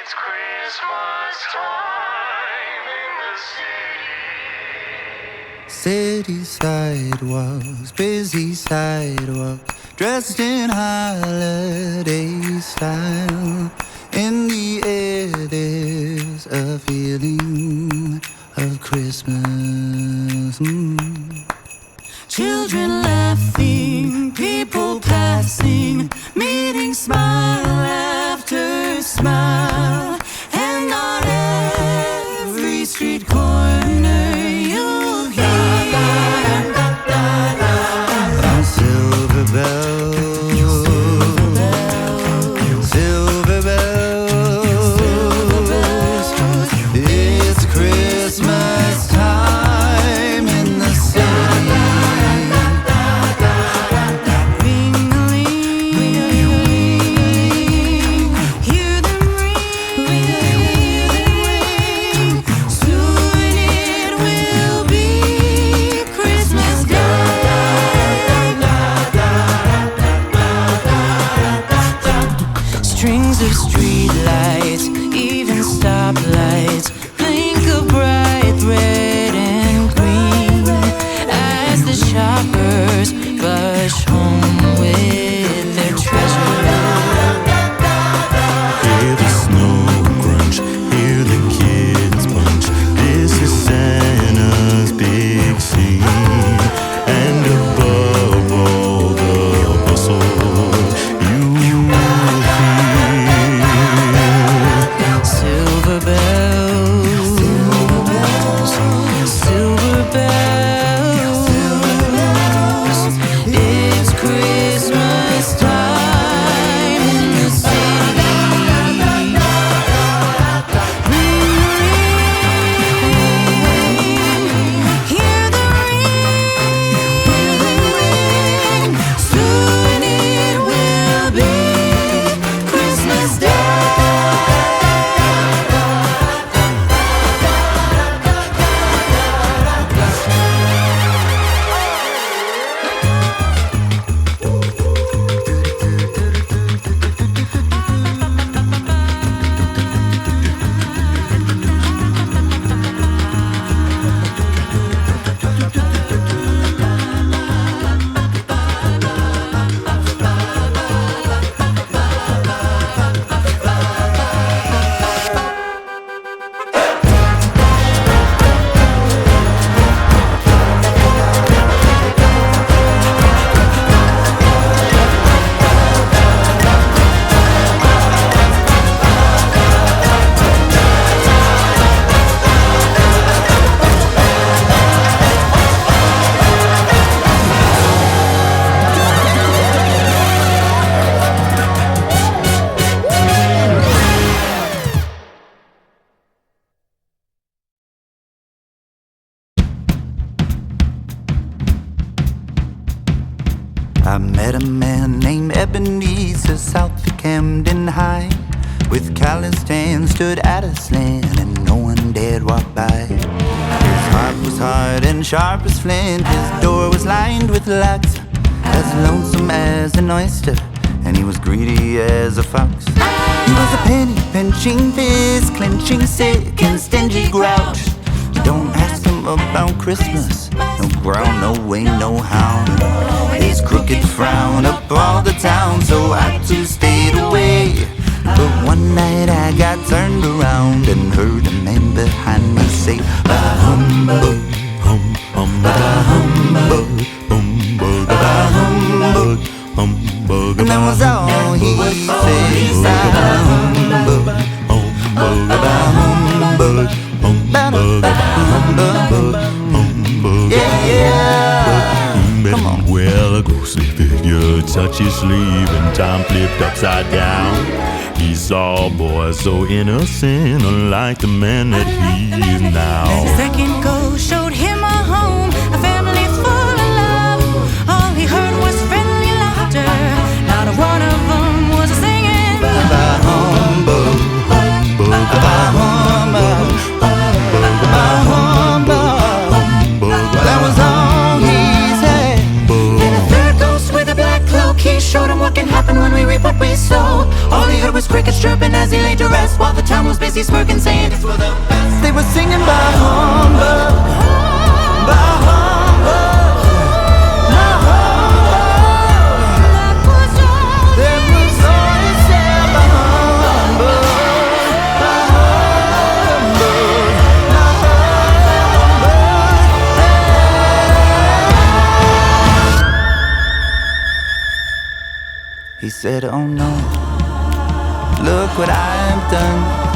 It's Christmas time in the city. City sidewalks, busy sidewalks, dressed in holiday style. In the air there's a feeling of Christmas. Children laughing, people passing, meeting smile after smile. And on every street corner you'll hear Silver bells, silver bells. It's Christmas time in the city. ring-a-ling, hear them ring. Soon it will be Christmas Day. Strings of streetlights, even stoplights, blink of bright red and green as the shoppers rush home with their treasure. Hear the snow crunch, hear the kids punch. This is Santa's big scene. And above all the bustle, you will hear Silver bells, silver bells, silver bells. It's Christmas time in the city. Ring, hear the ring. Soon it will be Christmas Day. I met a man named Ebenezer south of Camden High. With calloused hands stood at a slant and no one dared walk by. His heart was hard and sharp as flint. His door was lined with locks, as lonesome as an oyster, and he was greedy as a fox. He was a penny pinching, fist clenching, sick and stingy grouch. Don't ask him about Christmas, no ground, no way, no how. His crooked frown up all the town, so I too stayed away. But one night I got turned around and heard a man behind me say, "Bah humbug, hum hum, bah humbug, humbug, bah humbug, humbug." And that was all he said. Bah humbug, humbug, bah humbug, humbug, humbug, humbug. Yeah. Come on. Well, a ghostly figure touched his sleeve and time flipped upside down. He saw a boy so innocent, unlike the man that he is now. The second ghost showed him a home, a family full of love. All he heard was friendly laughter. Not a one of them was singing. Bah humbug, humbug, bah humbug, humbug, bah humbug, humbug. That was all he said. Then a third ghost with a black cloak, he showed him what can happen when we reap what we sow. All he heard was crickets chirping as he laid to rest, while the town he smirking, saying it's for the best. They were singing by humbug, by humbug, by humbug. That was all he said by humbug, by humbug, by humbug. He said, oh no, look what I've done.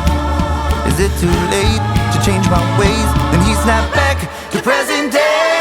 Is it too late to change my ways? Then he snapped back to present day.